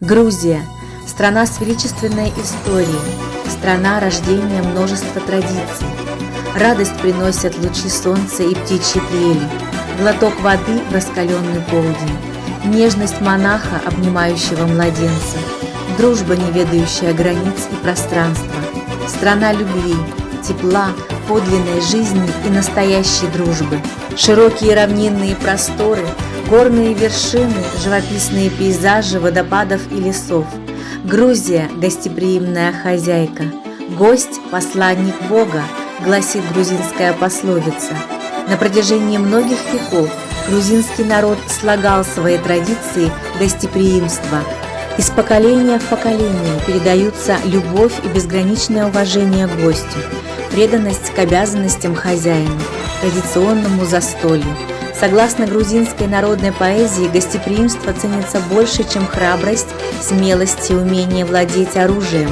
Грузия – страна с величественной историей, страна рождения множества традиций. Радость приносят лучи солнца и птичьи трели, глоток воды в раскаленный полдень, нежность монаха, обнимающего младенца, дружба, не ведающая границ и пространства, страна любви, тепла, подлинной жизни и настоящей дружбы. Широкие равнинные просторы, горные вершины, живописные пейзажи водопадов и лесов. Грузия – гостеприимная хозяйка. Гость – посланник Бога, гласит грузинская пословица. На протяжении многих веков грузинский народ слагал свои традиции гостеприимства. Из поколения в поколение передаются любовь и безграничное уважение к гостю, преданность к обязанностям хозяина, традиционному застолью. Согласно грузинской народной поэзии, гостеприимство ценится больше, чем храбрость, смелость и умение владеть оружием.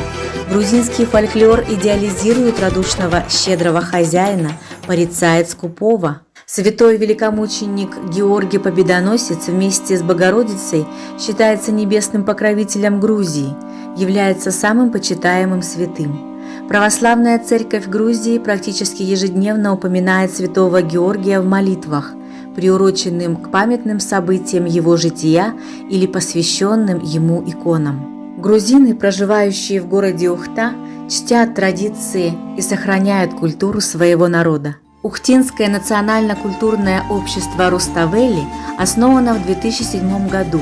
Грузинский фольклор идеализирует радушного, щедрого хозяина, порицает скупого. Святой великомученик Георгий Победоносец вместе с Богородицей считается небесным покровителем Грузии, является самым почитаемым святым. Православная церковь Грузии практически ежедневно упоминает святого Георгия в молитвах, приуроченным к памятным событиям его жития или посвященным ему иконам. Грузины, проживающие в городе Ухта, чтят традиции и сохраняют культуру своего народа. Ухтинское национально-культурное общество Руставели основано в 2007 году.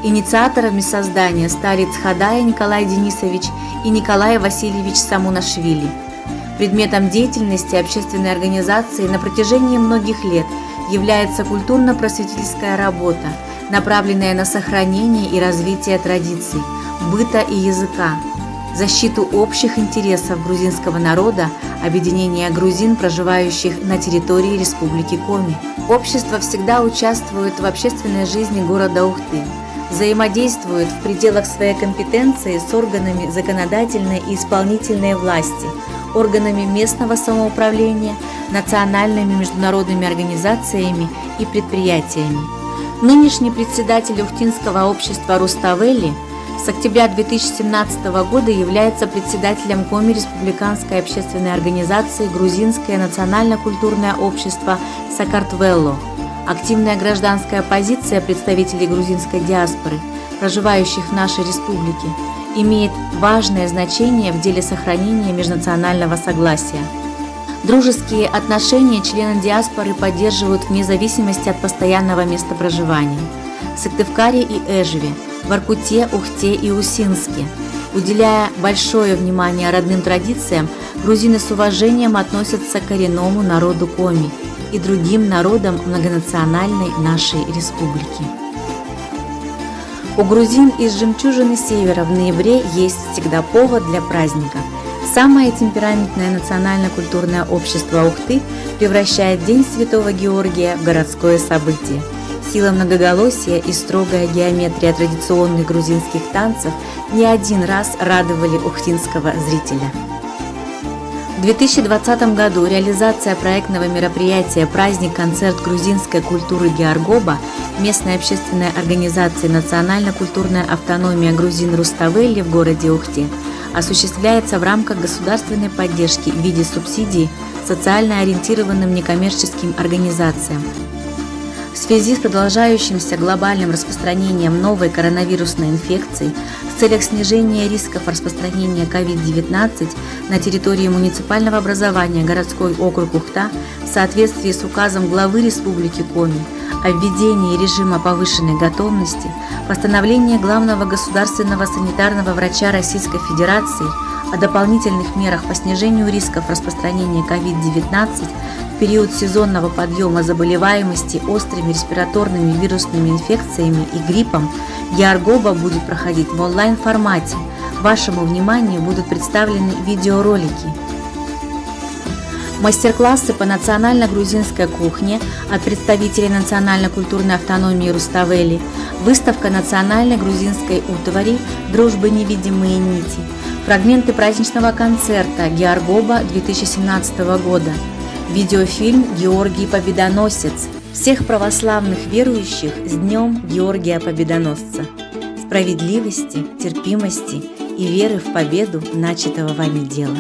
Инициаторами создания стали Цхадая Николай Денисович и Николай Васильевич Самунашвили. Предметом деятельности общественной организации на протяжении многих лет является культурно-просветительская работа, направленная на сохранение и развитие традиций, быта и языка, защиту общих интересов грузинского народа, объединение грузин, проживающих на территории Республики Коми. Общество всегда участвует в общественной жизни города Ухты, взаимодействует в пределах своей компетенции с органами законодательной и исполнительной власти, органами местного самоуправления, национальными и международными организациями и предприятиями. Нынешний председатель Ухтинского общества Руставели с октября 2017 года является председателем Коми республиканской общественной организации Грузинское национально-культурное общество Сакартвелло. Активная гражданская позиция представителей грузинской диаспоры, проживающих в нашей республике, имеет важное значение в деле сохранения межнационального согласия. Дружеские отношения члены диаспоры поддерживают вне зависимости от постоянного места проживания. В Сыктывкаре и Эжеве, в Воркуте, Ухте и Усинске. Уделяя большое внимание родным традициям, грузины с уважением относятся к коренному народу Коми и другим народам многонациональной нашей республики. У грузин из «Жемчужины Севера» в ноябре есть всегда повод для праздника. Самое темпераментное национально-культурное общество Ухты превращает День Святого Георгия в городское событие. Сила многоголосия и строгая геометрия традиционных грузинских танцев не один раз радовали ухтинского зрителя. В 2020 году реализация проектного мероприятия «Праздник-концерт грузинской культуры Георгоба» местной общественной организации «Национально-культурная автономия грузин Руставели» в городе Ухте осуществляется в рамках государственной поддержки в виде субсидий социально ориентированным некоммерческим организациям. В связи с продолжающимся глобальным распространением новой коронавирусной инфекции в целях снижения рисков распространения COVID-19 на территории муниципального образования городской округ Ухта в соответствии с указом главы Республики Коми о введении режима повышенной готовности, постановление главного государственного санитарного врача Российской Федерации о дополнительных мерах по снижению рисков распространения COVID-19 в период сезонного подъема заболеваемости острыми респираторными вирусными инфекциями и гриппом Георгоба будет проходить в онлайн-формате. Вашему вниманию будут представлены видеоролики. Мастер-классы по национально-грузинской кухне от представителей национально-культурной автономии Руставели, выставка национальной грузинской утвари «Дружбы невидимые нити», фрагменты праздничного концерта Георгоба 2017 года, видеофильм «Георгий Победоносец». Всех православных верующих с Днем Георгия Победоносца! справедливости, терпимости и веры в победу начатого вами дела.